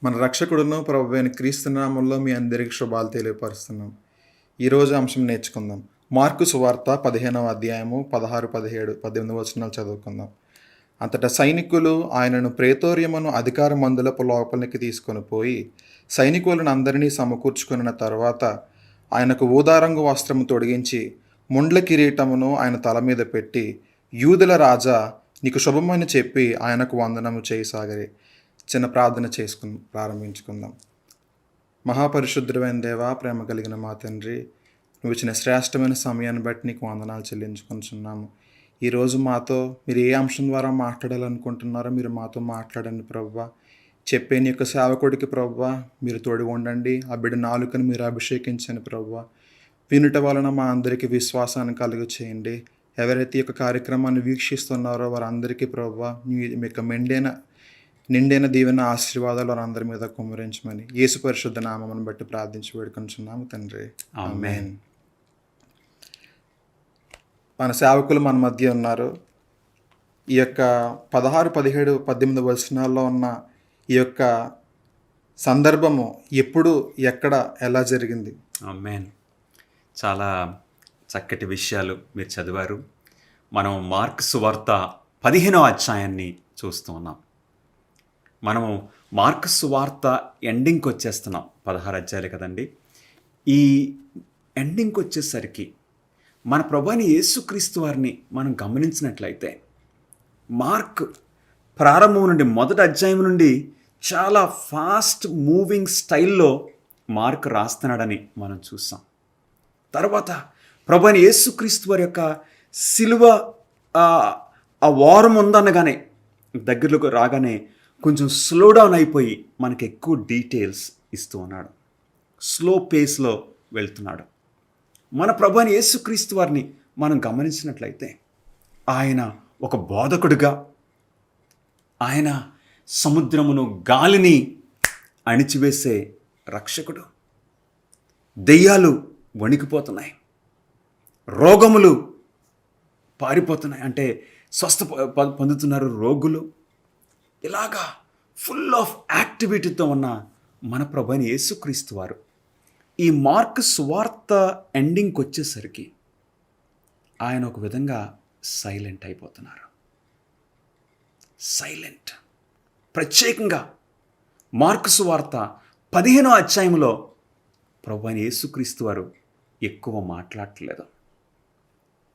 మన రక్షకుడును ప్రభువైన క్రీస్తు నామములో మీ అందరికి శుభాలు తెలియపరుస్తున్నాం. ఈరోజు అంశం నేర్చుకుందాం. మార్కు సువార్త 15వ అధ్యాయము 16, 17, 18 వచనాలు చదువుకుందాం. అంతటా సైనికులు ఆయనను ప్రేతోర్యమును అధికార మందులపు లోపలికి తీసుకొని పోయి సైనికులను అందరినీ సమకూర్చుకున్న తర్వాత ఆయనకు ఊదారంగు వస్త్రము తొడిగించి ముండ్ల కిరీటమును ఆయన తల మీద పెట్టి, యూదుల రాజా నీకు శుభమని చెప్పి ఆయనకు వందనము చేయసాగరి. చిన్న ప్రార్థన ప్రారంభించుకుందాం. మహాపరిశుద్ధుడైన దేవా, ప్రేమ కలిగిన మా తండ్రి, నువ్వు ఇచ్చిన శ్రేష్టమైన సమయాన్ని బట్టి నీకు వందనాలు చెల్లించుకుంటున్నాము. ఈరోజు మాతో మీరు ఏ అంశం ద్వారా మాట్లాడాలనుకుంటున్నారో మీరు మాతో మాట్లాడండి ప్రభువా. చెప్పే నీ యొక్క సేవకుడికి ప్రభువా మీరు తోడు ఉండండి. ఆ బిడ్డ నాలుకను మీరు అభిషేకించండి ప్రభువా. వినుట వలన మా అందరికీ విశ్వాసాన్ని కలుగు చేయండి. ఎవరైతే ఈ యొక్క కార్యక్రమాన్ని వీక్షిస్తున్నారో వారందరికీ ప్రభువా మీ యొక్క నిండైన దీవెన ఆశీర్వాదాలు వారందరి మీద కుమ్మరించమని యేసు పరిశుద్ధ నామమును బట్టి ప్రార్థించి వేడుకొంచున్నాము తండ్రి, ఆమేన్. మన సేవకులు మన మధ్య ఉన్నారు. ఈ యొక్క 16, 17, 18 వచనాల్లో ఉన్న ఈ యొక్క సందర్భము ఎప్పుడు, ఎక్కడ, ఎలా జరిగింది? ఆమేన్. చాలా చక్కటి విషయాలు మీరు చదివారు. మనం మార్కు సువార్త 15వ అధ్యాయాన్ని చూస్తూ ఉన్నాం. మనము మార్కు సువార్త ఎండింగ్కి వచ్చేస్తున్నాం. 16 అధ్యాయాలు కదండి. ఈ ఎండింగ్కి వచ్చేసరికి మన ప్రభువైన యేసుక్రీస్తు వారిని మనం గమనించినట్లయితే మార్క్ ప్రారంభం నుండి మొదటి అధ్యాయం నుండి చాలా ఫాస్ట్ మూవింగ్ స్టైల్లో మార్క్ రాస్తున్నాడని మనం చూసాం. తర్వాత ప్రభువైన యేసుక్రీస్తు వారి యొక్క సిలువ ఆ వారం ఉందనగానే దగ్గరలోకి రాగానే కొంచెం స్లో డౌన్ అయిపోయి మనకి ఎక్కువ డీటెయిల్స్ ఇస్తూ ఉన్నాడు. స్లో పేస్లో వెళ్తున్నాడు. మన ప్రభువైన యేసుక్రీస్తు వారిని మనం గమనించినట్లయితే ఆయన ఒక బోధకుడిగా, ఆయన సముద్రమును గాలిని అణిచివేసే రక్షకుడు. దెయ్యాలు వణికిపోతున్నాయి, రోగములు పారిపోతున్నాయి, అంటే స్వస్థ పొందుతున్నారు రోగులు. ఇలాగా ఫుల్ ఆఫ్ యాక్టివిటీతో ఉన్న మన ప్రభువైన యేసుక్రీస్తు వారు ఈ మార్క్ సువార్త ఎండింగ్కి వచ్చేసరికి ఆయన ఒక విధంగా సైలెంట్ అయిపోతున్నారు. సైలెంట్. ప్రత్యేకంగా మార్కు సువార్త 15వ అధ్యాయంలో ప్రభువైన యేసుక్రీస్తు వారు ఎక్కువ మాట్లాడట్లేదు.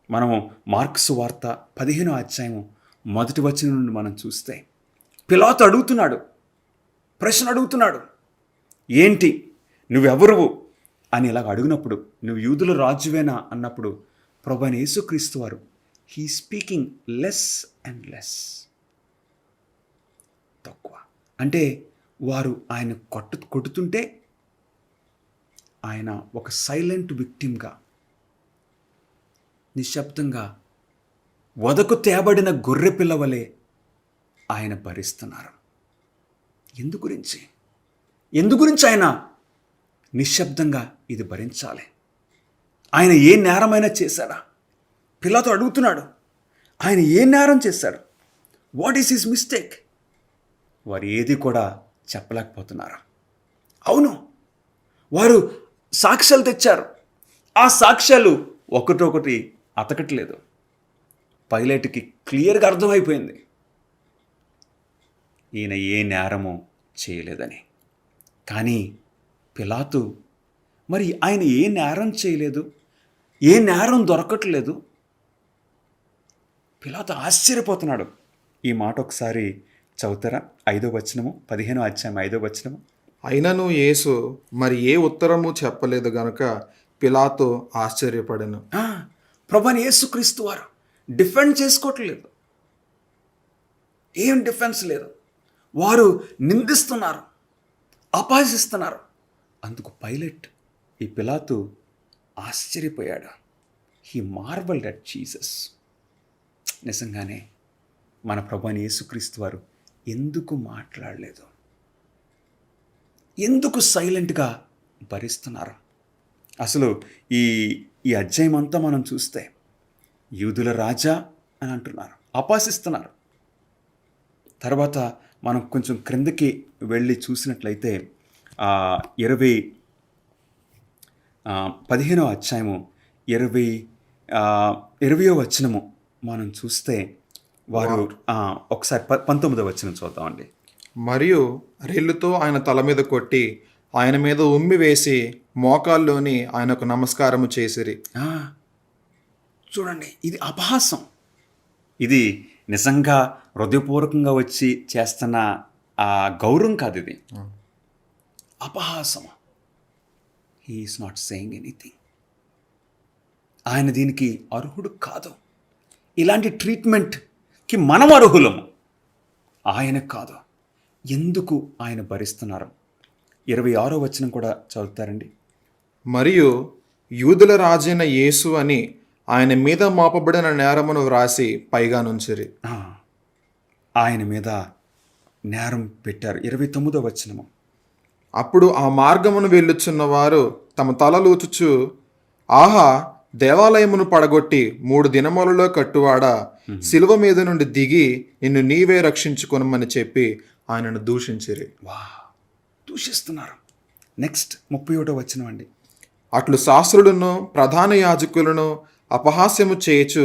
మనము మార్కు సువార్త 15వ అధ్యాయం మొదటి వచనం నుండి మనం చూస్తే పిలాతు అడుగుతున్నాడు, ప్రశ్న అడుగుతున్నాడు, ఏంటి నువ్వెవరువు అని ఇలాగ అడిగినప్పుడు, నువ్వు యూదుల రాజువేనా అన్నప్పుడు ప్రభువైన యేసుక్రీస్తు వారు he speaking less and less, తక్కువ. అంటే వారు ఆయన కొడుతుంటే ఆయన ఒక సైలెంట్ విక్టిమ్గా, నిశ్శబ్దంగా వదకు తేబడిన గొర్రె పిల్లవలే ఆయన భరిస్తున్నారు. ఎందు గురించి ఆయన నిశ్శబ్దంగా ఇది భరించాలి? ఆయన ఏ నేరమైనా చేశాడా? పిలాతు అడుగుతున్నాడు, ఆయన ఏ నేరం చేశాడు? What is his mistake? వారు ఏది కూడా చెప్పలేకపోతున్నారు. అవును, వారు సాక్ష్యాలు తెచ్చారు. ఆ సాక్ష్యాలు ఒకటొకటి అతకట్లేదు. పైలట్కి క్లియర్గా అర్థమైపోయింది ఈయన ఏ నేరము చేయలేదని. కానీ పిలాతు మరి ఆయన ఏ నేరం చేయలేదు, ఏ నేరం దొరకట్లేదు. పిలాతు ఆశ్చర్యపోతున్నాడు. ఈ మాట ఒకసారి చదువుతారా? 5వ వచనము, 15వ అధ్యాయం 5వ వచనము. అయినను యేసు మరి ఏ ఉత్తరము చెప్పలేదు గనుక పిలాతు ఆశ్చర్యపడెను. ప్రభువైన యేసుక్రీస్తు వారు డిఫెండ్ చేసుకోవట్లేదు. ఏం డిఫెన్స్ లేదు. వారు నిందిస్తున్నారు, అపహసిస్తున్నారు. అందుకు పైలట్, ఈ పిలాతు ఆశ్చర్యపోయాడు. He marvelled at Jesus. నిజంగానే మన ప్రభువైన యేసుక్రీస్తు వారు ఎందుకు మాట్లాడలేదు? ఎందుకు సైలెంట్గా భరిస్తున్నారు? అసలు ఈ అధ్యాయం అంతా మనం చూస్తే యూదుల రాజా అని అంటున్నారు, అపహసిస్తున్నారు. తర్వాత మనం కొంచెం క్రిందకి వెళ్ళి చూసినట్లయితే 15వ అధ్యాయము 20వ వచనము మనం చూస్తే వారు ఒకసారి 19వ వచనం చూద్దామండి. మరియు రెల్లుతో ఆయన తల మీద కొట్టి ఆయన మీద ఉమ్మి వేసి మోకాల్లోని ఆయనకు నమస్కారము చేసిరి. చూడండి, ఇది అపహాసం. ఇది నిజంగా హృదయపూర్వకంగా వచ్చి చేస్తున్న ఆ గౌరవం కాదు, ఇది అపహాసం. He is not saying anything. ఆయన దీనికి అర్హుడు కాదు. ఇలాంటి ట్రీట్మెంట్కి మనం అర్హులము, ఆయన కాదు. ఎందుకు ఆయన భరిస్తున్నారు? 26వ వచనం కూడా చదువుతారండి. మరియు యూదుల రాజైన యేసు అని ఆయన మీద మోపబడిన నేరమును వ్రాసి పైగా నుంచిరి. ఆయన మీద నేరం పెట్టారు. 29వ వచనము. అప్పుడు ఆ మార్గమును వెళ్ళుచున్న వారు తమ తలలూచుచు, ఆహా, దేవాలయమును పడగొట్టి 3 దినములలో కట్టువాడా, శిలువ మీద నుండి దిగి నిన్ను నీవే రక్షించుకొనమని చెప్పి ఆయనను దూషించిరి. దూషిస్తున్నారు. నెక్స్ట్ 31వ వచనం అండి. అట్లు శాస్త్రులను ప్రధాన యాజకులను అపహాస్యము చేయుచు,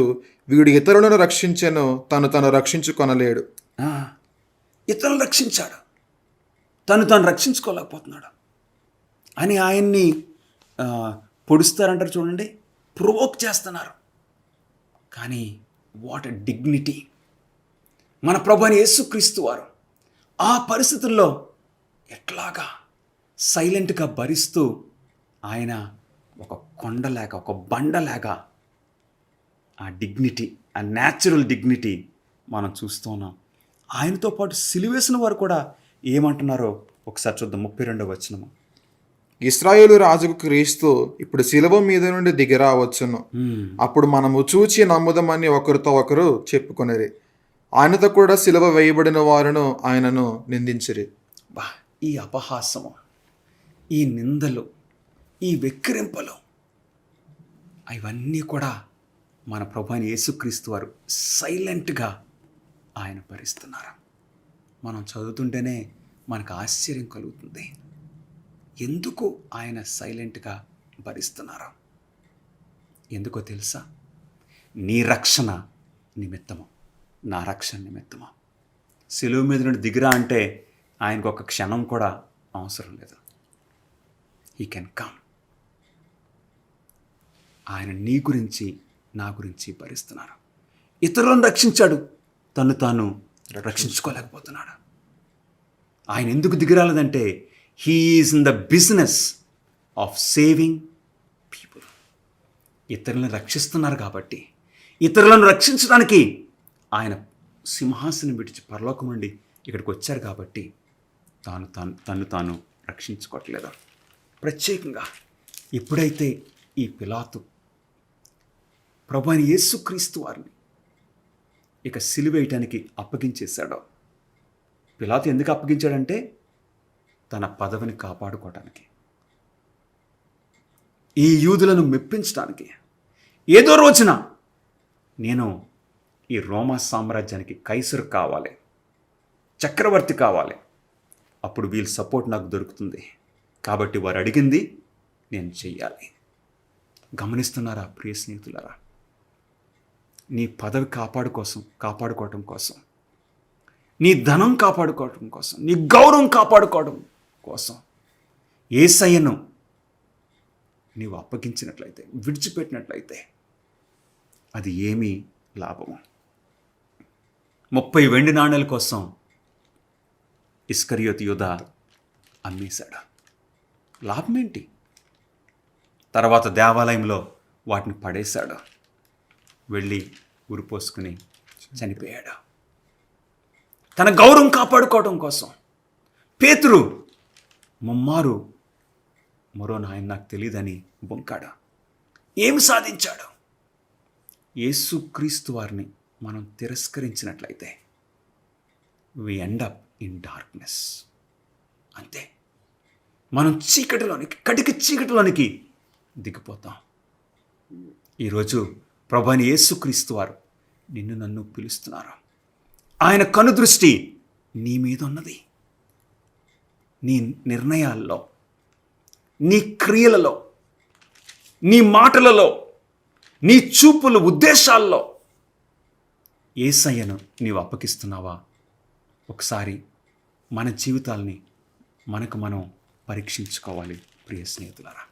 వీడు ఇతరులను రక్షించెను, తను రక్షించుకొనలేడు. ఇతరులను రక్షించాడు, తను రక్షించుకోలేకపోతున్నాడు అని ఆయన్ని పొడుస్తారంటారు చూడండి, ప్రొవోక్ చేస్తున్నారు. కానీ వాట్ ఎ డిగ్నిటీ! మన ప్రభువైన యేసుక్రీస్తు వారు ఆ పరిస్థితుల్లో ఎట్లాగా సైలెంట్గా భరిస్తూ ఆయన ఒక కొండలాగా, ఒక బండలాగా ఆ డిగ్నిటీ, ఆ న్యాచురల్ డిగ్నిటీ మనం చూస్తూ ఉన్నాం. ఆయనతో పాటు సిలువేసిన వారు కూడా ఏమంటున్నారో ఒకసారి చూద్దాం. 32వ వచనము. ఇశ్రాయేలు రాజుకు క్రీస్తు ఇప్పుడు శిలువ మీద నుండి దిగిరావచ్చును, అప్పుడు మనము చూచి నమ్ముదమని ఒకరితో ఒకరు చెప్పుకొనిరి. ఆయనతో కూడా శిలువ వేయబడిన వారును ఆయనను నిందించిరి. ఈ అపహాసము, ఈ నిందలు, ఈ వెక్కిరింపలు, ఇవన్నీ కూడా మన ప్రభువైన యేసుక్రీస్తు వారు సైలెంట్గా ఆయన భరిస్తున్నారు. మనం చదువుతుంటేనే మనకు ఆశ్చర్యం కలుగుతుంది. ఎందుకు ఆయన సైలెంట్గా భరిస్తున్నారు? ఎందుకో తెలుసా? నీ రక్షణ నిమిత్తము, నా రక్షణ నిమిత్తము. శిలువ మీద నుండి దిగిరా అంటే ఆయనకు ఒక క్షణం కూడా అవసరం లేదు. He can come. ఆయన నీ గురించి, నా గురించి భరిస్తున్నారు. ఇతరులను రక్షించాడు, తాను రక్షించుకోలేకపోతున్నాడు. ఆయన ఎందుకు దిగిరాలేదంటే he is in the business of saving people. ఇతరులను రక్షిస్తున్నారు కాబట్టి, ఇతరులను రక్షించడానికి ఆయన సింహాసనం విడిచి పరలోకం నుండి ఇక్కడికి వచ్చారు కాబట్టి తాను రక్షించుకోవట్లేదు. ప్రత్యేకంగా ఎప్పుడైతే ఈ పిలాతు ప్రభువైన యేసుక్రీస్తు వారిని ఇక సిలువేయటానికి అప్పగించేశాడో, పిలాతు ఎందుకు అప్పగించాడంటే తన పదవిని కాపాడుకోవటానికి, ఈ యూదులను మెప్పించడానికి. ఏదో రోజున నేను ఈ రోమా సామ్రాజ్యానికి కైసరు కావాలి, చక్రవర్తి కావాలి, అప్పుడు వీళ్ళ సపోర్ట్ నాకు దొరుకుతుంది, కాబట్టి వారు అడిగింది నేను చెయ్యాలి. గమనిస్తున్నారా ప్రియ స్నేహితులారా? నీ పదవి కాపాడుకోవటం కోసం, నీ ధనం కాపాడుకోవటం కోసం, నీ గౌరవం కాపాడుకోవడం కోసం యేసయ్యను నీవు అప్పగించినట్లయితే, విడిచిపెట్టినట్లయితే అది ఏమీ లాభము? 30 వెండి నాణేల కోసం ఇస్కరియోతు యూదా అమ్మేశాడు. లాభం ఏంటి? తర్వాత దేవాలయంలో వాటిని పడేశాడు, వెళ్ళి ఉరిపోసుకుని చనిపోయాడు. తన గౌరవం కాపాడుకోవడం కోసం పేతురు ముమ్మారు మరో నాయన నాకు తెలియదని బొంకాడు. ఏమి సాధించాడు? యేసుక్రీస్తు వారిని మనం తిరస్కరించినట్లయితే we end up in darkness. అంతే, మనం చీకటిలోనికి, కటిక చీకటిలోనికి దిగిపోతాం. ఈరోజు ప్రభువైన యేసుక్రీస్తు వారు నిన్ను నన్ను పిలుస్తున్నారు. ఆయన కనుదృష్టి నీ మీద ఉన్నది. నీ నిర్ణయాల్లో, నీ క్రియలలో, నీ మాటలలో, నీ చూపుల ఉద్దేశాల్లో యేసయ్యను నీవు అప్పగిస్తున్నావా? ఒకసారి మన జీవితాల్ని మనకు మనం పరీక్షించుకోవాలి ప్రియ స్నేహితులారా.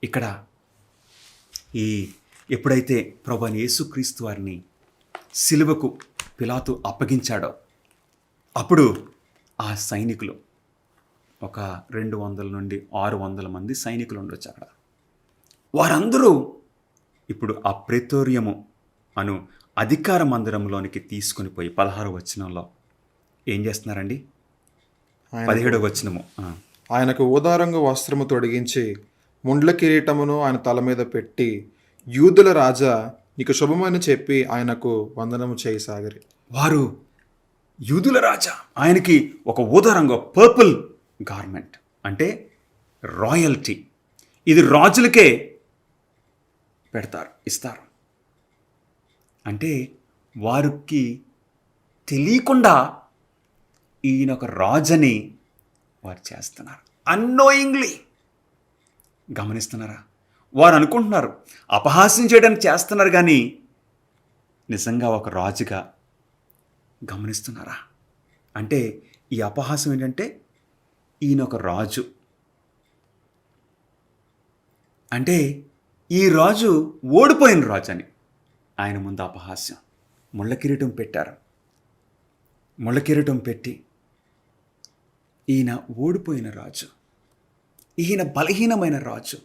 ఇక్కడ ఎప్పుడైతే ప్రభువైన యేసుక్రీస్తు వారిని సిలువకు పిలాతు అప్పగించాడో అప్పుడు ఆ సైనికులు ఒక 200 నుండి 600 మంది సైనికులు ఉండొచ్చు అక్కడ. వారందరూ ఇప్పుడు ఆ ప్రెతోరియము అను అధికార మందిరంలోనికి తీసుకుని పోయి 16వ వచనంలో ఏం చేస్తున్నారండి? 17వ వచనము. ఆయనకు ఊదారంగు వస్త్రము తొడిగించి ముండ్ల కిరీటమును ఆయన తల మీద పెట్టి, యూదుల రాజా నీకు శుభమని చెప్పి ఆయనకు వందనము చేయసాగిరి. వారు యూదుల రాజా, ఆయనకి ఒక ఊదారంగు పర్పుల్ గార్మెంట్ అంటే రాయల్టీ. ఇది రాజులకే పెడతారు, ఇస్తారు. అంటే వారికి తెలియకుండా ఈయన ఒక రాజని వారు చేస్తున్నారు. అన్నోయింగ్లీ. గమనిస్తున్నారా? వారు అనుకుంటున్నారు అపహాస్యం చేయడానికి చేస్తున్నారు, కానీ నిజంగా ఒక రాజుగా గమనిస్తున్నారా? అంటే ఈ అపహాస్యం ఏంటంటే ఈయన ఒక రాజు అంటే ఈ రాజు ఓడిపోయిన రాజు అని ఆయన ముందు అపహాస్యం. ముళ్ళ కిరీటం పెట్టారు. ముళ్ళ కిరీటం పెట్టి ఈయన ఓడిపోయిన రాజు, ఈయన బలహీనమైన రాజు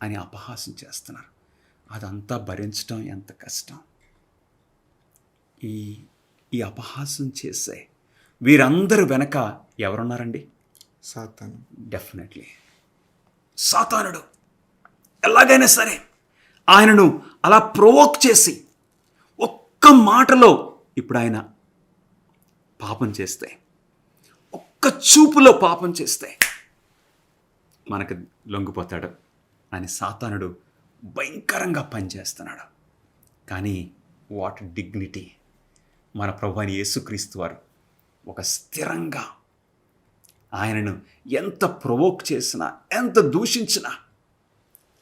అని అపహాస్యం చేస్తున్నారు. అదంతా భరించడం ఎంత కష్టం. ఈ అపహాస్యం చేసే వీరందరూ వెనక ఎవరున్నారండి? సాతాను. డెఫినెట్లీ సాతానుడు. ఎలాగైనా సరే ఆయనను అలా ప్రొవోక్ చేసి ఒక్క మాటలో ఇప్పుడు ఆయన పాపం చేస్తే, ఒక్క చూపులో పాపం చేస్తే మనకు లొంగిపోతాడు అని సాతానుడు భయంకరంగా పనిచేస్తున్నాడు. కానీ వాట్ డిగ్నిటీ! మన ప్రభువైన యేసుక్రీస్తు వారు ఒక స్థిరంగా ఆయనను ఎంత ప్రొవోక్ చేసినా, ఎంత దూషించినా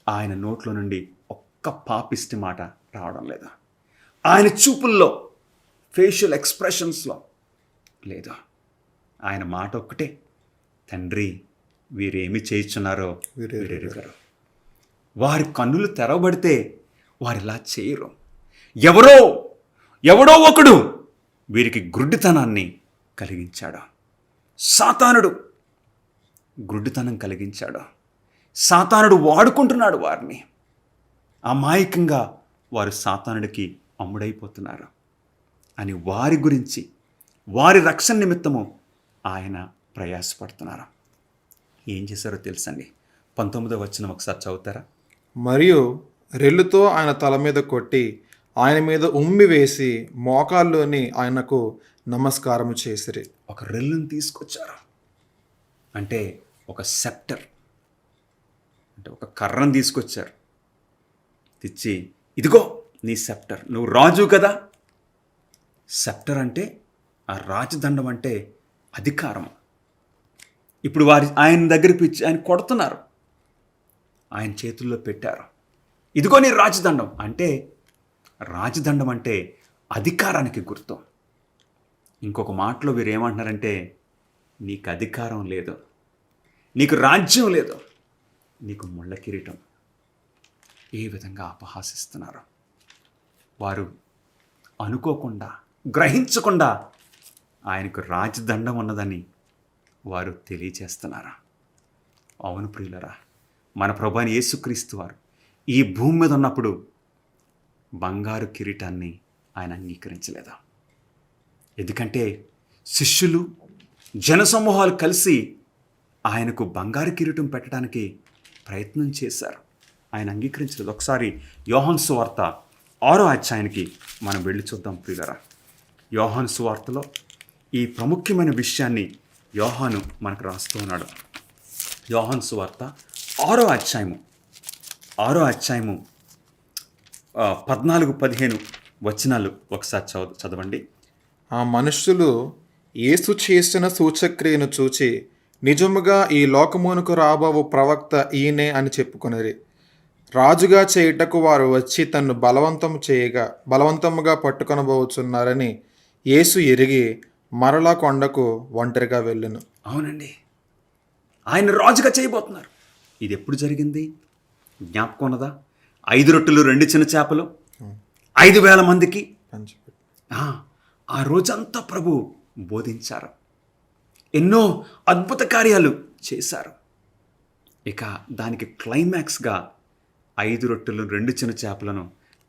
ఆయన నోట్లో నుండి ఒక్క పాపిష్టి మాట రావడం లేదు. ఆయన చూపుల్లో, ఫేషియల్ ఎక్స్ప్రెషన్స్లో లేదు. ఆయన మాట ఒక్కటే, తండ్రి వీరేమి చేయుచున్నారో వీరెరుగరు. వారి కన్నులు తెరవబడితే వారు ఇలా చేయరు. ఎవడో ఒకడు వీరికి గ్రుడ్డితనాన్ని కలిగించాడు. సాతానుడు గ్రుడ్డితనం కలిగించాడు. సాతానుడు వాడుకుంటున్నాడు వారిని. అమాయకంగా వారు సాతానుడికి అమ్ముడైపోతున్నారు అని వారి గురించి, వారి రక్షణ నిమిత్తము ఆయన ప్రయాసపడుతున్నారు. ఏం చేశారో తెలుసండి? 19వ వచనం ఒకసారి చదువుతారా? మరియు రెల్లుతో ఆయన తల మీద కొట్టి ఆయన మీద ఉమ్మి వేసి మోకాల్లోని ఆయనకు నమస్కారము చేసిరి. ఒక రెల్లుని తీసుకొచ్చారు. అంటే ఒక సెప్టర్, అంటే ఒక కర్రను తీసుకొచ్చారు. తెచ్చి, ఇదిగో నీ సెప్టర్, నువ్వు రాజు కదా. సెప్టర్ అంటే ఆ రాజదండం అంటే అధికారం. ఇప్పుడు ఆయన దగ్గరికి పిచ్చి ఆయన కొడుతున్నారు. ఆయన చేతుల్లో పెట్టారు. ఇదిగో నీ రాజదండం. అంటే రాజదండం అంటే అధికారానికి గుర్తు. ఇంకొక మాటలో వీరు ఏమంటున్నారంటే, నీకు అధికారం లేదు, నీకు రాజ్యం లేదు, నీకు ముళ్ళ కిరీటం. ఏ విధంగా అపహాసిస్తున్నారు. వారు అనుకోకుండా, గ్రహించకుండా ఆయనకు రాజదండం ఉన్నదని వారు తెలియచేస్తున్నారు. అవును ప్రియులరా, మన ప్రభువైన యేసుక్రీస్తు వారు ఈ భూమి మీద ఉన్నప్పుడు బంగారు కిరీటాన్ని ఆయన అంగీకరించలేదా? ఎందుకంటే శిష్యులు, జనసమూహాలు కలిసి ఆయనకు బంగారు కిరీటం పెట్టడానికి ప్రయత్నం చేశారు. ఆయన అంగీకరించలేదు. ఒకసారి యోహాను సువార్త 6వ అధ్యాయానికి మనం వెళ్ళి చూద్దాం ప్రియులరా. యోహాను సువార్తలో ఈ ప్రాముఖ్యమైన విషయాన్ని యోహాను మనకు రాస్తూ ఉన్నాడు. యోహాను సువార్త 6వ అధ్యాయము 14-15 వచనాలు ఒకసారి చదవండి. ఆ మనుష్యులు యేసు చేసిన సూచక్రియను చూచి నిజముగా ఈ లోకమునకు రాబోవు ప్రవక్త ఈయనే అని చెప్పుకొనిరి. రాజుగా చేయుటకు వారు వచ్చి తన్ను బలవంతముగా పట్టుకొనబోచున్నారని యేసు ఎరిగి మరలా కొండకు ఒంటరిగా వెళ్ళెను. అవునండి, ఆయన రాజుగా చేయబోతున్నారు. ఇది ఎప్పుడు జరిగింది జ్ఞాపకం ఉన్నదా? 5 రొట్టెలు 2 చిన్న చేపలు 5,000 మందికి. పంచిపెట్టు. ఆ రోజంతా ప్రభు బోధించారు, ఎన్నో అద్భుత కార్యాలు చేశారు. ఇక దానికి క్లైమాక్స్గా 5 రొట్టెలు 2 చిన్న చేపలను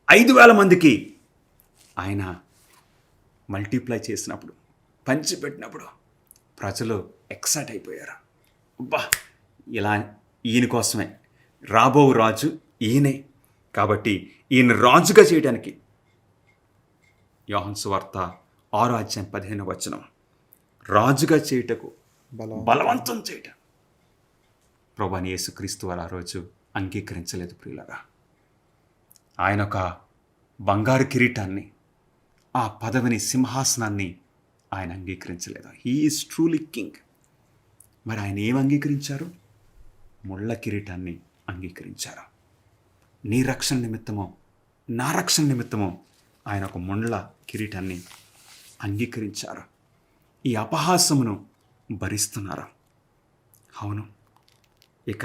5,000 మందికి ఆయన మల్టిప్లై చేసినప్పుడు, పంచిపెట్టినప్పుడు ప్రజలు ఎక్సైట్ అయిపోయారు. అబ్బా, ఇలా ఈయన కోసమే రాబో రాజు ఈయనే, కాబట్టి ఈయన రాజుగా చేయడానికి యోహాను సువార్త 6:15 రాజుగా చేయుటకు బలవంతం చేయటం ప్రభువైన యేసుక్రీస్తు వారు ఆ రోజు అంగీకరించలేదు ప్రియులారా. ఆయన ఒక బంగారు కిరీటాన్ని, ఆ పదవిని, సింహాసనాన్ని ఆయన అంగీకరించలేదు. He is truly king. మరి ఆయన ఏం అంగీకరించారు? ముళ్ళ కిరీటాన్ని అంగీకరించారు. నీ రక్షణ నిమిత్తమో నా రక్షణ నిమిత్తమో ఆయన ఒక ముళ్ళ కిరీటాన్ని అంగీకరించారు. ఈ అపహాసమును భరిస్తున్నారు. అవును, ఇక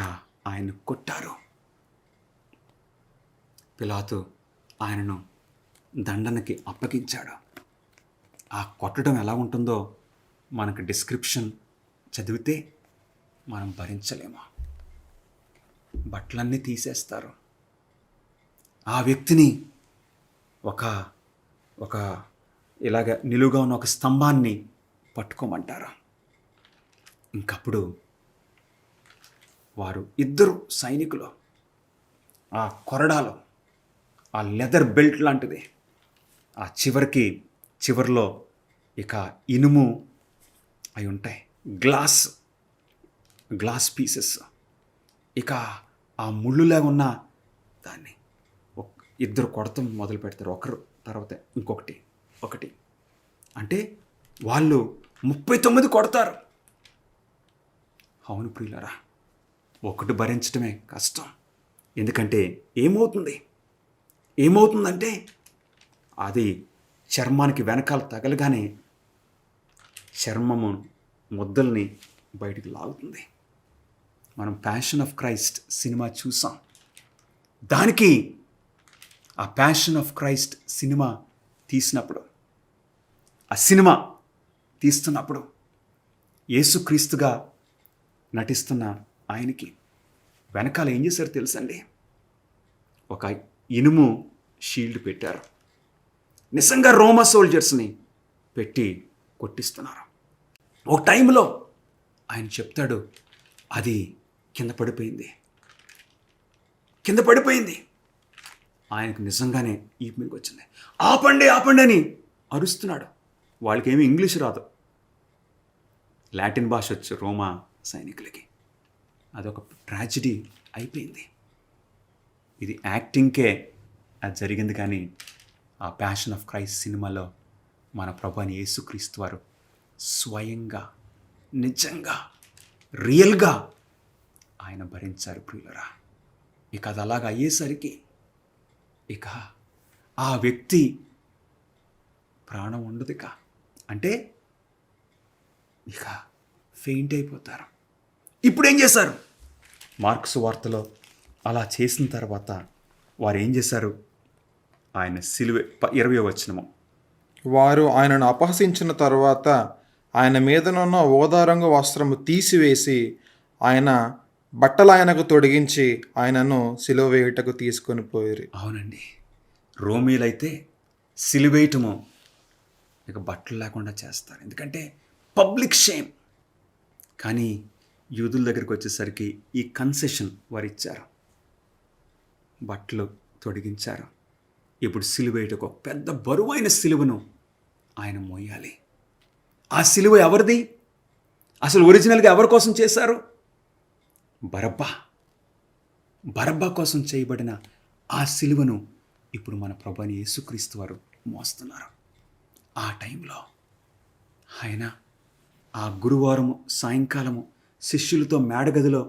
ఆయన్ను కొట్టారు. పిలాతు ఆయనను దండనకి అప్పగించాడు. ఆ కొట్టడం ఎలా ఉంటుందో మనకు డిస్క్రిప్షన్ చదివితే మనం భరించలేము. బట్టలన్నీ తీసేస్తారు. ఆ వ్యక్తిని ఒక ఇలాగ నిలువుగా ఉన్న ఒక స్తంభాన్ని పట్టుకోమంటారు. ఇంకప్పుడు వారు 2 సైనికులు ఆ కొరడాలో, ఆ లెదర్ బెల్ట్ లాంటిది, ఆ చివరిలో ఇక ఇనుము అవి ఉంటాయి, గ్లాస్ పీసెస్. ఇక ఆ ముళ్ళులాగా ఉన్న దాన్ని 2 కొడతాం మొదలు పెడతారు, ఒకరు తర్వాత ఒకటి అంటే వాళ్ళు 39 కొడతారు. అవును ప్రియులారా, ఒకటి భరించడమే కష్టం. ఎందుకంటే ఏమవుతుందంటే అది చర్మానికి వెనకాల తగలగానే చర్మము ముద్దల్ని బయటికి లాగుతుంది. మనం ప్యాషన్ ఆఫ్ క్రైస్ట్ సినిమా చూసాం. దానికి ఆ ప్యాషన్ ఆఫ్ క్రైస్ట్ సినిమా తీస్తున్నప్పుడు యేసుక్రీస్తుగా నటిస్తున్న ఆయనకి వెనకాల ఏం చేశారు తెలుసండి? ఒక ఇనుము షీల్డ్ పెట్టారు. నిజంగా రోమా సోల్జర్స్ని పెట్టి కొట్టిస్తున్నారు. ఒక టైంలో ఆయన చెప్తాడు, అది కింద పడిపోయింది. ఆయనకు నిజంగానే ఈ మీదకి వచ్చింది. ఆపండి అని అరుస్తున్నాడు. వాళ్ళకేమీ ఇంగ్లీష్ రాదు, లాటిన్ భాష వచ్చు రోమా సైనికులకి. అదొక ట్రాజిడీ అయిపోయింది. ఇది యాక్టింగ్కే అది జరిగింది, కానీ ఆ ప్యాషన్ ఆఫ్ క్రైస్ట్ సినిమాలో మన ప్రభువైన యేసుక్రీస్తు వారు స్వయంగా, నిజంగా, రియల్గా ఆయన భరించారు ప్రియులరా. ఇక అది అలాగ అయ్యేసరికి ఇక ఆ వ్యక్తి ప్రాణం ఉండదు. అంటే ఇక ఫెయింట్ అయిపోతారు. ఇప్పుడు ఏం చేశారు? మార్క్స్ వార్తలో అలా చేసిన తర్వాత వారు ఏం చేశారు? ఆయన సిలువ 20వ వచనము, వారు ఆయనను అపహసించిన తరువాత ఆయన మీదనున్న ఓదారంగు వస్త్రము తీసివేసి ఆయన బట్టలు ఆయనకు తొడిగించి ఆయనను సిలువ వేయుటకు తీసుకొని పోయిరి. అవునండి, రోమీలైతే సిలువేయటము ఇక బట్టలు లేకుండా చేస్తారు, ఎందుకంటే పబ్లిక్ షేమ్. కానీ యూదుల దగ్గరికి వచ్చేసరికి ఈ కన్సెషన్ వారు ఇచ్చారు, బట్టలు తొడిగించారు. ఇప్పుడు సిలువేయటకు ఒక పెద్ద బరువైన సిలువను ఆయన మోయాలి. ఆ సిలువ ఎవరిది? అసలు ఒరిజినల్గా ఎవరి కోసం చేశారు? బరబ్బా కోసం చేయబడిన ఆ సిలువను ఇప్పుడు మన ప్రభువైన యేసుక్రీస్తు వారు మోస్తున్నారు. ఆ టైంలో ఆయన ఆ గురువారము సాయంకాలము శిష్యులతో మేడగదిలో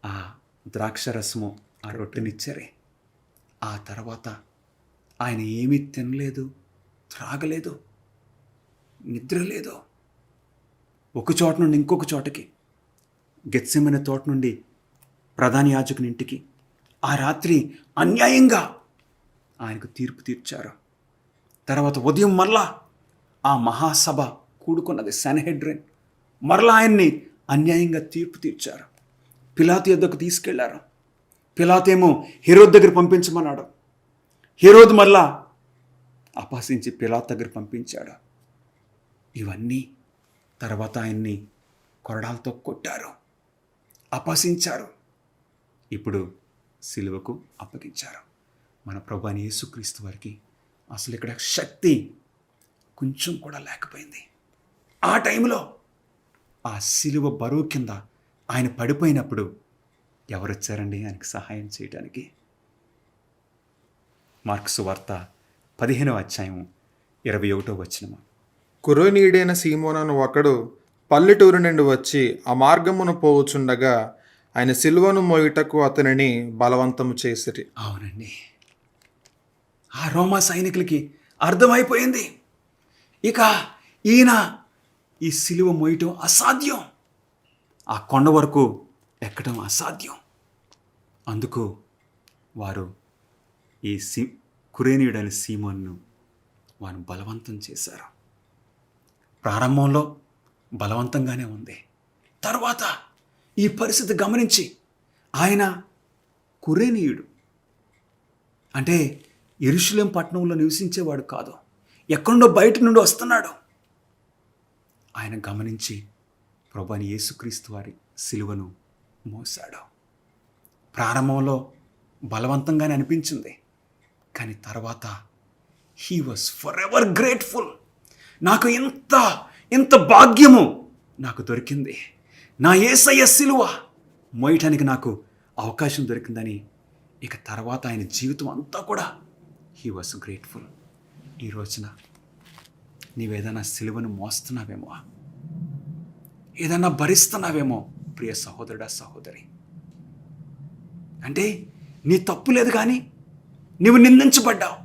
ఆ ద్రాక్షరసము ఆ రొట్టెనిచ్చారే. ఆ తర్వాత ఆయన ఏమీ తినలేదు, త్రాగలేదు, నిద్ర లేదు. ఒక చోట నుండి ఇంకొక చోటకి, గెత్సెమనే తోట నుండి ప్రధాన యాజకుని ఇంటికి ఆ రాత్రి అన్యాయంగా ఆయనకు తీర్పు తీర్చారు. తర్వాత ఉదయం మరలా ఆ మహాసభ కూడుకున్నది, సన్హెడ్రిన్, మరలా ఆయన్ని అన్యాయంగా తీర్పు తీర్చారు. పిలాతు యొద్దకు తీసుకెళ్లారు. పిలాతేమో హెరోదు దగ్గర పంపించమన్నాడు. హెరోదు మరలా అపహసించి పిలాతు దగ్గర పంపించాడు. ఇవన్నీ తర్వాత ఆయన్ని కొరడాలతో కొట్టారు, అపహసించారు. ఇప్పుడు సిలువకు అప్పగించారు. మన ప్రభు అయిన యేసుక్రీస్తు వారికి అసలు ఇక్కడ శక్తి కొంచెం కూడా లేకపోయింది. ఆ టైంలో ఆ సిలువ బరువు కింద ఆయన పడిపోయినప్పుడు ఎవరొచ్చారండి ఆయనకు సహాయం చేయడానికి? మార్కు సువార్త 15వ అధ్యాయం 21వ వచనము. కురేనీయుడైన సీమోనను ఒకడు పల్లెటూరు నుండి వచ్చి ఆ మార్గమున పోవుచుండగా ఆయన సిలువను మోయుటకు అతనిని బలవంతము చేసిరి. అవునండి, ఆ రోమా సైనికులకి అర్థమైపోయింది, ఇక ఈయన ఈ సిలువ మోయటం అసాధ్యం, ఆ కొండ వరకు ఎక్కడం అసాధ్యం. అందుకు వారు ఈ కురేనీయుడైన సీమోన్ను వారు బలవంతం చేశారు. ప్రారంభంలో బలవంతంగానే ఉంది. తర్వాత ఈ పరిస్థితి గమనించి ఆయన కురేనీయుడు అంటే యెరూషలేం పట్టణంలో నివసించేవాడు కాదు, ఎక్కడో బయట నుండి వస్తున్నాడు. ఆయన గమనించి ప్రభువైన యేసుక్రీస్తు వారి సిలువను మోసాడు. ప్రారంభంలో బలవంతంగానే అనిపించింది, కానీ తర్వాత he was for ever grateful. నాకు ఇంత భాగ్యము నాకు దొరికింది, నా యేసయ్య సిలువ మోయటానికి నాకు అవకాశం దొరికిందని ఇక తర్వాత ఆయన జీవితం అంతా కూడా హీ వాజ్ గ్రేట్ఫుల్. ఈ రోజున నీవేదైనా సిలువను మోస్తున్నావేమో, ఏదన్నా భరిస్తున్నావేమో ప్రియ సహోదరుడా, సహోదరి. అంటే నీ తప్పు లేదు, కానీ నీవు నిందించబడ్డావు.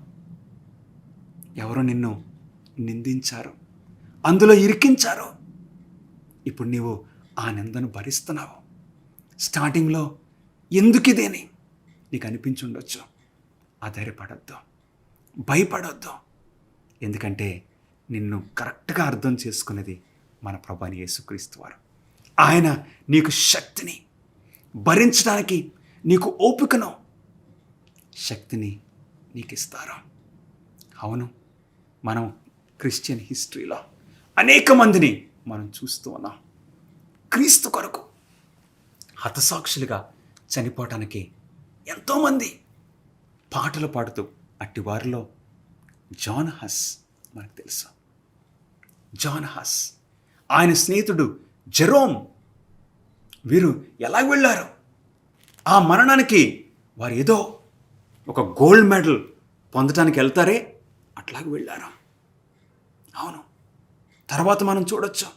ఎవరు నిన్ను నిందించారు, అందులో ఇరికించారు. ఇప్పుడు నీవు ఆ నిందను భరిస్తున్నావు. స్టార్టింగ్లో ఎందుకు ఇదేని నీకు అనిపించుండొచ్చు. ఆధారపడద్దు, భయపడొద్దు. ఎందుకంటే నిన్ను కరెక్ట్గా అర్థం చేసుకునేది మన ప్రభువైన యేసుక్రీస్తు వారు. ఆయన నీకు శక్తిని భరించడానికి, నీకు ఓపికను, శక్తిని నీకు ఇస్తారు. అవును, మనం క్రిస్టియన్ హిస్టరీలో అనేక మందిని మనం చూస్తూ ఉన్నాం. క్రీస్తు కొరకు హతసాక్షులుగా చనిపోవటానికి ఎంతోమంది పాటలు పాడుతూ, అట్టి వారిలో జాన్ హస్ మనకు తెలుసు. జాన్ హస్, ఆయన స్నేహితుడు జెరోమ్, వీరు ఎలా వెళ్ళారు? ఆ మరణానికి వారు ఏదో ఒక గోల్డ్ మెడల్ పొందటానికి వెళ్తారే, అట్లాగే వెళ్ళారు. అవును, తర్వాత మనం చూడొచ్చు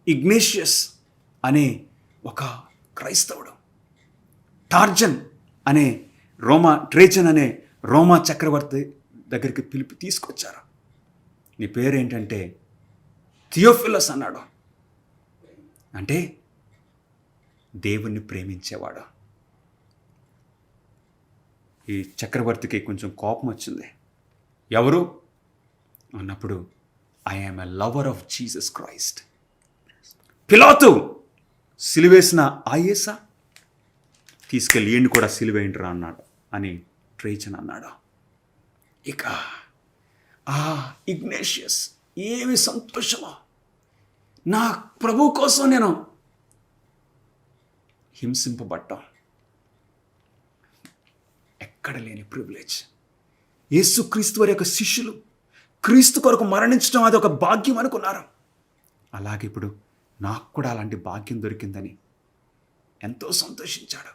ఇగ్నేషియస్ అనే ఒక క్రైస్తవుడు, ట్రేజన్ అనే రోమా చక్రవర్తి దగ్గరికి పిలిపి తీసుకొచ్చారు. నీ పేరేంటంటే థియోఫిలస్ అన్నాడు. అంటే దేవుణ్ణి ప్రేమించేవాడు. ఈ చక్రవర్తికి కొంచెం కోపం వచ్చింది. ఎవరు అన్నప్పుడు, I am a lover of Jesus Christ. పిలాతు సిలువేసిన ఆ యేసా, తీసుకెళ్ళి ఈయన్ని కూడా సిలువేయండిరా అన్నాడు అని ట్రేజన్ అన్నాడు. ఇక ఆ ఇగ్నేషియస్ ఏమి సంతోషమో, నా ప్రభు కోసం నేను హింసింపబడ్డాం. ఎక్కడ లేని ప్రివిలేజ్. యేసుక్రీస్తు వారి యొక్క శిష్యులు క్రీస్తు కొరకు మరణించడం అది ఒక భాగ్యం అనుకున్నారు. అలాగే ఇప్పుడు నాకు కూడా అలాంటి భాగ్యం దొరికిందని ఎంతో సంతోషించాడు.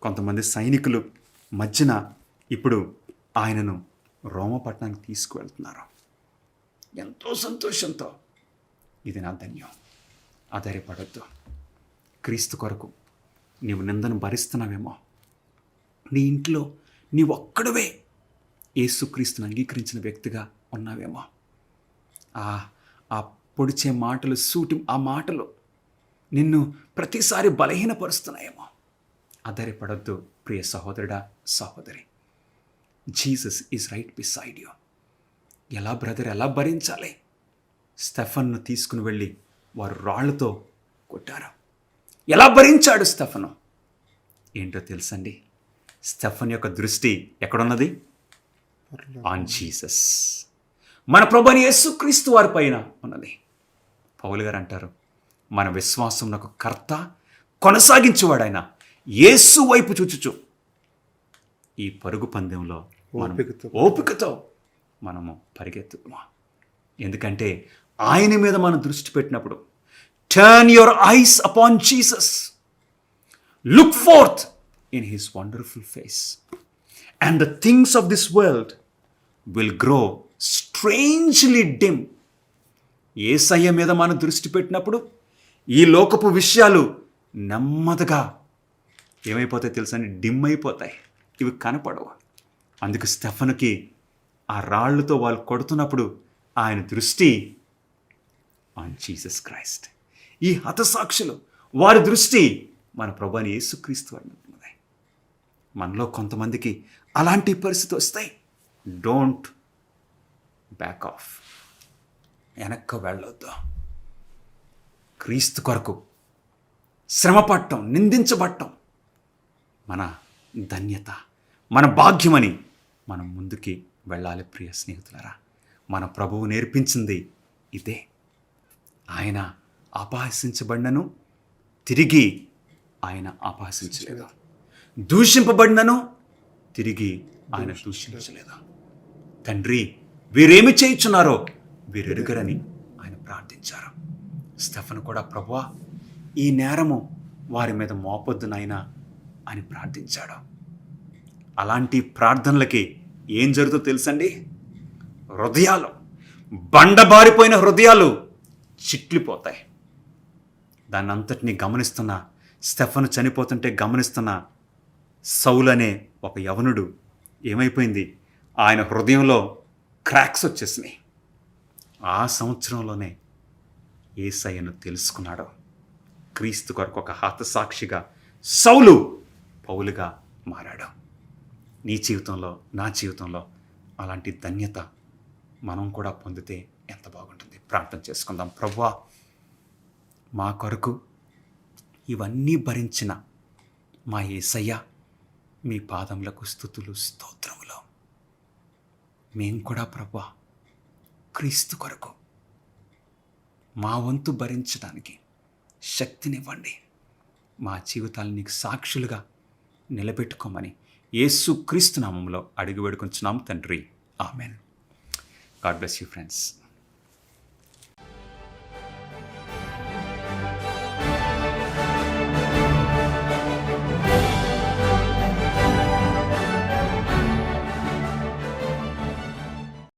కొంతమంది సైనికులు మధ్యన ఇప్పుడు ఆయనను రోమపట్నానికి తీసుకువెళ్తున్నారు. ఎంతో సంతోషంతో ఇది నా ధన్యం. ఆధారపడొద్దు. క్రీస్తు కొరకు నీవు నిందను భరిస్తున్నావేమో, నీ ఇంట్లో నీ ఒక్కడవే యేసుక్రీస్తుని అంగీకరించిన వ్యక్తిగా ఉన్నావేమో, ఆ పొడిచే మాటలు, ఆ మాటలు నిన్ను ప్రతిసారి బలహీనపరుస్తున్నాయేమో. ఆధారపడొద్దు ప్రియ సహోదరుడా, సహోదరి. Jesus is right beside you. ఎలా భరించాలి? స్టెఫన్ను తీసుకుని వెళ్ళి వారు రాళ్లతో కొట్టారు. ఎలా భరించాడు స్టెఫను? ఏంటో తెలుసండి, స్టెఫన్ యొక్క దృష్టి ఎక్కడున్నది? ఆన్ జీసస్, మన ప్రభువైన యేసుక్రీస్తు వారి పైన ఉన్నది. పౌలు గారు అంటారు, మన విశ్వాసమునకు కర్త కొనసాగించేవాడు ఆయన యేసు వైపు చూచుచు ఈ పరుగు పందెంలో ఓపికతో మనము పరిగెత్తుదామా. ఎందుకంటే ఆయన మీద మనం దృష్టి పెట్టినప్పుడు, turn your eyes upon Jesus, look forth in his wonderful face, and the things of this world will grow strangely dim. యేసయ్య మీద మనం దృష్టి పెట్టినప్పుడు ఈ లోకపు విషయాలు నెమ్మదిగా ఏమైపోతాయి తెలుసండి? డిమ్ అయిపోతాయి, ఇవి కనపడవు. అందుకు స్టెఫనుకి ఆ రాళ్లతో వాళ్ళు కొడుతున్నప్పుడు ఆయన దృష్టి ఆన్ జీసస్ క్రైస్ట్. ఈ హతసాక్షులు వారి దృష్టి మన ప్రభువైన యేసుక్రీస్తు వారి మీద ఉన్నది. మనలో కొంతమందికి అలాంటి పరిస్థితి వస్తాయి. డోంట్ బ్యాక్ ఆఫ్, వెనక్కి వెళ్ళొద్దు. క్రీస్తు కొరకు శ్రమపడటం, నిందించబడటం మన ధన్యత, మన భాగ్యమని మనం ముందుకి వెళ్ళాలి. ప్రియ స్నేహితులారా, మన ప్రభువు నేర్పించింది ఇదే. ఆయన అపహసించబడినను తిరిగి ఆయన అపహసించలేదు, దూషింపబడినను తిరిగి ఆయన దూషించలేదు. తండ్రి, వీరేమి చేయుచున్నారో వీరెరుగరని ఆయన ప్రార్థించారు. స్టెఫను కూడా, ప్రభువా ఈ నేరము వారి మీద మోపొద్దు నాయనా అని ప్రార్థించాడు. అలాంటి ప్రార్థనలకి ఏం జరుగుతుందో తెలుసండి? హృదయాలు, బండబారిపోయిన హృదయాలు చిట్లిపోతాయి. దాన్ని అంతటినీ గమనిస్తున్న స్టెఫను చనిపోతుంటే గమనిస్తున్న సౌలు అనే ఒక యవనుడు ఏమైపోయింది? ఆయన హృదయంలో క్రాక్స్ వచ్చేసినాయి. ఆ సంవత్సరంలోనే యేసయ్యను తెలుసుకున్నాడు. క్రీస్తు కొరకు ఒక హతసాక్షిగా సౌలు పౌలుగా మారాడు. నీ జీవితంలో, నా జీవితంలో అలాంటి ధన్యత మనం కూడా పొందితే ఎంత బాగుంటుంది. ప్రార్థన చేసుకుందాం. ప్రభువా, మా కొరకు ఇవన్నీ భరించిన మా యేసయ్య, మీ పాదములకు స్తుతులు, స్తోత్రములు. మేము కూడా ప్రభువా క్రీస్తు కొరకు మా వంతు భరించడానికి శక్తినివ్వండి. మా జీవితాలను నీకు సాక్షులుగా నిలబెట్టుకోమని యేసుక్రీస్తు నామములో అడిగి వేడుకొంచున్నాం తండ్రి. Amen. God bless you friends.